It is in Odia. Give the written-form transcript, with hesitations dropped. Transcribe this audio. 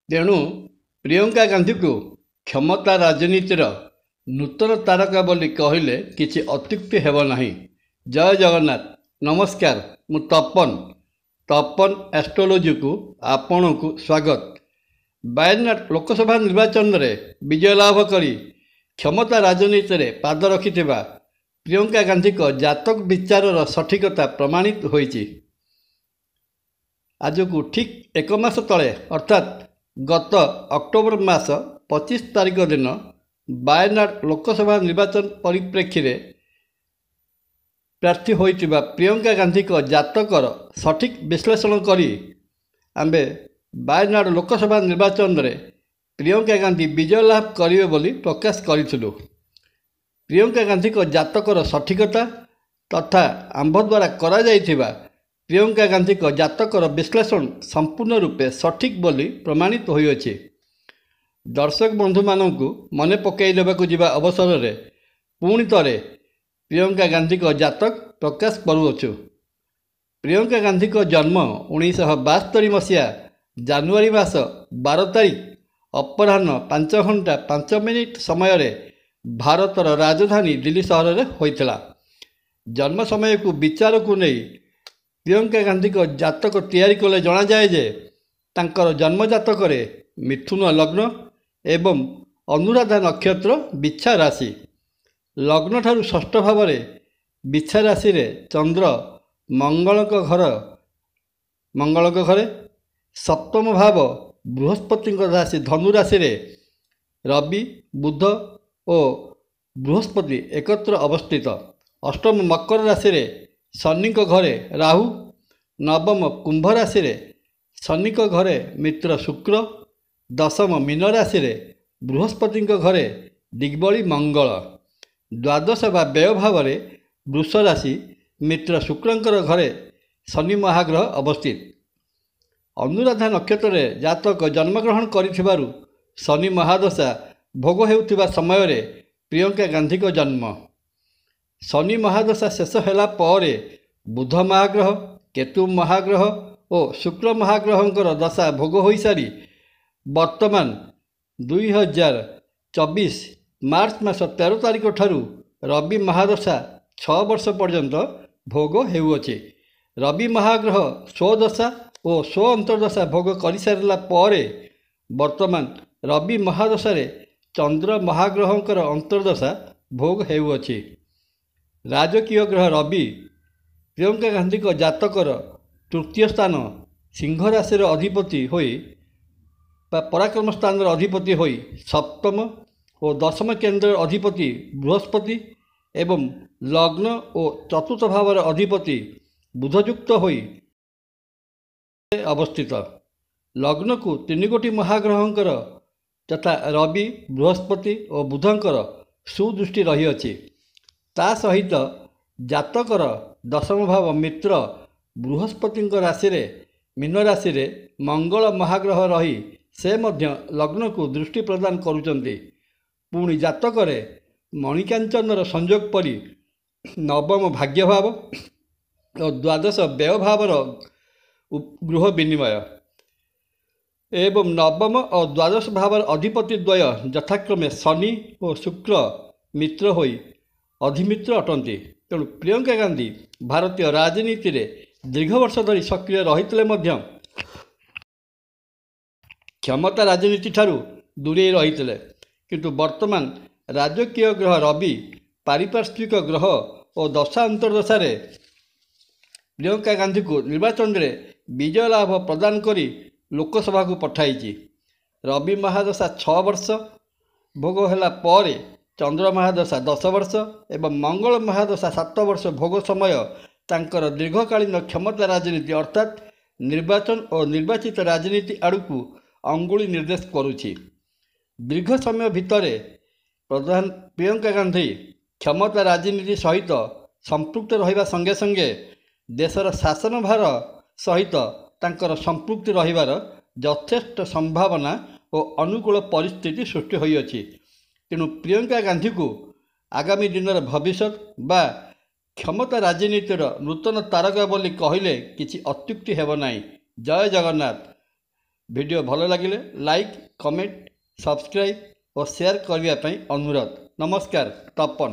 ତେଣୁ ପ୍ରିୟଙ୍କା ଗାନ୍ଧୀଙ୍କୁ କ୍ଷମତା ରାଜନୀତିର ନୂତନ ତାରକା ବୋଲି କହିଲେ କିଛି ଅତ୍ୟୁକ୍ତି ହେବ ନାହିଁ। ଜୟ ଜଗନ୍ନାଥ। ନମସ୍କାର, ମୁଁ ତପନ ଆଷ୍ଟ୍ରୋଲୋଜିକୁ ଆପଣଙ୍କୁ ସ୍ୱାଗତ। ବାୟନାଟ ଲୋକସଭା ନିର୍ବାଚନରେ ବିଜୟ ଲାଭ କରି କ୍ଷମତା ରାଜନୀତିରେ ପାଦ ରଖିଥିବା ପ୍ରିୟଙ୍କା ଗାନ୍ଧୀଙ୍କ ଜାତକ ବିଚାରର ସଠିକତା ପ୍ରମାଣିତ ହୋଇଛି। ଆଜକୁ ଠିକ୍ ଏକ ମାସ ତଳେ ଅର୍ଥାତ୍ ଗତ ଅକ୍ଟୋବର ମାସ 25 ତାରିଖ ଦିନ ବାୟନାଟ ଲୋକସଭା ନିର୍ବାଚନ ପରିପ୍ରେକ୍ଷୀରେ ପ୍ରାର୍ଥୀ ହୋଇଥିବା ପ୍ରିୟଙ୍କା ଗାନ୍ଧୀଙ୍କ ଜାତକର ସଠିକ୍ ବିଶ୍ଳେଷଣ କରି ଆମ୍ଭେ ବାୟନାଟ ଲୋକସଭା ନିର୍ବାଚନରେ ପ୍ରିୟଙ୍କା ଗାନ୍ଧୀ ବିଜୟ ଲାଭ କରିବେ ବୋଲି ପ୍ରକାଶ କରିଥିଲୁ। ପ୍ରିୟଙ୍କା ଗାନ୍ଧୀଙ୍କ ଜାତକର ସଠିକତା ତଥା ଆମ୍ଭ ଦ୍ୱାରା କରାଯାଇଥିବା ପ୍ରିୟଙ୍କା ଗାନ୍ଧୀଙ୍କ ଜାତକର ବିଶ୍ଳେଷଣ ସମ୍ପୂର୍ଣ୍ଣ ରୂପେ ସଠିକ୍ ବୋଲି ପ୍ରମାଣିତ ହୋଇଅଛି। ଦର୍ଶକ ବନ୍ଧୁମାନଙ୍କୁ ମନେ ପକାଇ ଦେବାକୁ ଯିବା ଅବସରରେ ପୁଣି ଥରେ ପ୍ରିୟଙ୍କା ଗାନ୍ଧୀଙ୍କ ଜାତକ ପ୍ରକାଶ କରୁଅଛୁ। ପ୍ରିୟଙ୍କା ଗାନ୍ଧୀଙ୍କ ଜନ୍ମ 1972 ମସିହା ଜାନୁଆରୀ ମାସ 12 ତାରିଖ ଅପରାହ୍ନ 5:05 ସମୟରେ ଭାରତର ରାଜଧାନୀ ଦିଲ୍ଲୀ ସହରରେ ହୋଇଥିଲା। ଜନ୍ମ ସମୟକୁ ବିଚାରକୁ ନେଇ ପ୍ରିୟଙ୍କା ଗାନ୍ଧୀଙ୍କ ଜାତକ ତିଆରି କଲେ ଜଣାଯାଏ ଯେ ତାଙ୍କର ଜନ୍ମ ଜାତକରେ ମିଥୁନ ଲଗ୍ନ ଏବଂ ଅନୁରାଧା ନକ୍ଷତ୍ର ବିଛା ରାଶି। ଲଗ୍ନଠାରୁ ଷଷ୍ଠ ଭାବରେ ବିଛା ରାଶିରେ ଚନ୍ଦ୍ର ମଙ୍ଗଳଙ୍କ ଘରେ, ସପ୍ତମ ଭାବ ବୃହସ୍ପତିଙ୍କ ରାଶି ଧନୁ ରାଶିରେ ରବି, ବୁଧ ଓ ବୃହସ୍ପତି ଏକତ୍ର ଅବସ୍ଥିତ। ଅଷ୍ଟମ ମକର ରାଶିରେ ଶନିଙ୍କ ଘରେ ରାହୁ, ନବମ କୁମ୍ଭ ରାଶିରେ ଶନିଙ୍କ ଘରେ ମିତ୍ର ଶୁକ୍ର, ଦଶମ ମୀନ ରାଶିରେ ବୃହସ୍ପତିଙ୍କ ଘରେ ଦିଗ୍ବଳୀ ମଙ୍ଗଳ, ଦ୍ୱାଦଶ ବା ବ୍ୟୟ ଭାବରେ ବୃଷ ରାଶି ମିତ୍ର ଶୁକ୍ରଙ୍କର ଘରେ ଶନି ମହାଗ୍ରହ ଅବସ୍ଥିତ। ଅନୁରାଧା ନକ୍ଷତ୍ରରେ ଜାତକ ଜନ୍ମଗ୍ରହଣ କରିଥିବାରୁ ଶନି ମହାଦଶା ଭୋଗ ହେଉଥିବା ସମୟରେ ପ୍ରିୟଙ୍କା ଗାନ୍ଧୀଙ୍କ ଜନ୍ମ। ଶନି ମହାଦଶା ଶେଷ ହେଲା ପରେ ବୁଧ ମହାଗ୍ରହ, କେତୁ ମହାଗ୍ରହ ଓ ଶୁକ୍ର ମହାଗ୍ରହଙ୍କର ଦଶା ଭୋଗ ହୋଇସାରି ବର୍ତ୍ତମାନ 2024 ମାର୍ଚ୍ଚ ମାସ 13 ତାରିଖ ଠାରୁ ରବି ମହାଦଶା 6 ବର୍ଷ ପର୍ଯ୍ୟନ୍ତ ଭୋଗ ହେଉଅଛି। ରବି ମହାଗ୍ରହ ସ୍ୱଦଶା ଓ ସ୍ୱ ଅନ୍ତର୍ଦଶା ଭୋଗ କରିସାରିଲା ପରେ ବର୍ତ୍ତମାନ ରବି ମହାଦଶାରେ ଚନ୍ଦ୍ର ମହାଗ୍ରହଙ୍କର ଅନ୍ତର୍ଦଶା ଭୋଗ ହେଉଅଛି। ରାଜକୀୟ ଗ୍ରହ ରବି ପ୍ରିୟଙ୍କା ଗାନ୍ଧୀଙ୍କ ଜାତକର ତୃତୀୟ ସ୍ଥାନ ସିଂହ ରାଶିର ଅଧିପତି ହୋଇ ବା ପରାକ୍ରମ ସ୍ଥାନର ଅଧିପତି ହୋଇ ସପ୍ତମ ଓ ଦଶମ କେନ୍ଦ୍ରର ଅଧିପତି ବୃହସ୍ପତି ଏବଂ ଲଗ୍ନ ଓ ଚତୁର୍ଥ ଭାବର ଅଧିପତି ବୁଧଯୁକ୍ତ ହୋଇ ଅବସ୍ଥିତ। ଲଗ୍ନକୁ 3 ଗୋଟି ମହାଗ୍ରହଙ୍କର ଯଥା ରବି, ବୃହସ୍ପତି ଓ ବୁଧଙ୍କର ସୁଦୃଷ୍ଟି ରହିଅଛି। ତା ସହିତ ଜାତକର ଦଶମ ଭାବ ମିତ୍ର ବୃହସ୍ପତିଙ୍କ ରାଶିରେ ମୀନ ରାଶିରେ ମଙ୍ଗଳ ମହାଗ୍ରହ ରହି ସେ ମଧ୍ୟ ଲଗ୍ନକୁ ଦୃଷ୍ଟି ପ୍ରଦାନ କରୁଛନ୍ତି। ପୁଣି ଜାତକରେ ମଣିକାଞ୍ଚନର ସଂଯୋଗ ପରି ନବମ ଭାଗ୍ୟଭାବ ଓ ଦ୍ୱାଦଶ ବ୍ୟୟ ଭାବର ଗୃହ ବିନିମୟ ଏବଂ ନବମ ଓ ଦ୍ୱାଦଶ ଭାବର ଅଧିପତି ଦ୍ୱୟ ଯଥାକ୍ରମେ ଶନି ଓ ଶୁକ୍ର ମିତ୍ର ହୋଇ ଅଧିମିତ୍ର ଅଟନ୍ତି। ତେଣୁ ପ୍ରିୟଙ୍କା ଗାନ୍ଧୀ ଭାରତୀୟ ରାଜନୀତିରେ ଦୀର୍ଘ ବର୍ଷ ଧରି ସକ୍ରିୟ ରହିଥିଲେ ମଧ୍ୟ କ୍ଷମତା ରାଜନୀତି ଠାରୁ ଦୂରେଇ ରହିଥିଲେ। କିନ୍ତୁ ବର୍ତ୍ତମାନ ରାଜକୀୟ ଗ୍ରହ ରବି ପାରିପାର୍ଶ୍ୱିକ ଗ୍ରହ ଓ ଦଶା ଅନ୍ତର୍ଦଶାରେ ପ୍ରିୟଙ୍କା ଗାନ୍ଧୀଙ୍କୁ ନିର୍ବାଚନରେ ବିଜୟ ଲାଭ ପ୍ରଦାନ କରି ଲୋକସଭାକୁ ପଠାଇଛି। ରବି ମହାଦଶା 6 ବର୍ଷ ଭୋଗ ହେଲା ପରେ ଚନ୍ଦ୍ର ମହାଦଶା 10 ବର୍ଷ ଏବଂ ମଙ୍ଗଳ ମହାଦଶା 7 ବର୍ଷ ଭୋଗ ସମୟ ତାଙ୍କର ଦୀର୍ଘକାଳୀନ କ୍ଷମତା ରାଜନୀତି ଅର୍ଥାତ୍ ନିର୍ବାଚନ ଓ ନିର୍ବାଚିତ ରାଜନୀତି ଆଡ଼କୁ ଅଙ୍ଗୁଳି ନିର୍ଦ୍ଦେଶ କରୁଛି। ଦୀର୍ଘ ସମୟ ଭିତରେ ପ୍ରିୟଙ୍କା ଗାନ୍ଧୀ କ୍ଷମତା ରାଜନୀତି ସହିତ ସମ୍ପୃକ୍ତ ରହିବା ସଙ୍ଗେ ସଙ୍ଗେ ଦେଶର ଶାସନ ଭାର ସହିତ ତାଙ୍କର ସମ୍ପୃକ୍ତି ରହିବାର ଯଥେଷ୍ଟ ସମ୍ଭାବନା ଓ ଅନୁକୂଳ ପରିସ୍ଥିତି ସୃଷ୍ଟି ହୋଇଅଛି। ତେଣୁ ପ୍ରିୟଙ୍କା ଗାନ୍ଧୀଙ୍କୁ ଆଗାମୀ ଦିନର ଭବିଷ୍ୟତ ବା କ୍ଷମତା ରାଜନୀତିର ନୂତନ ତାରକା ବୋଲି କହିଲେ କିଛି ଅତ୍ୟୁକ୍ତି ହେବ ନାହିଁ। ଜୟ ଜଗନ୍ନାଥ। ଭିଡ଼ିଓ ଭଲ ଲାଗିଲେ ଲାଇକ୍ କମେଣ୍ଟ ସବସ୍କ୍ରାଇବ୍ ଓ ସେୟାର କରିବା ପାଇଁ ଅନୁରୋଧ। ନମସ୍କାର। ତପନ।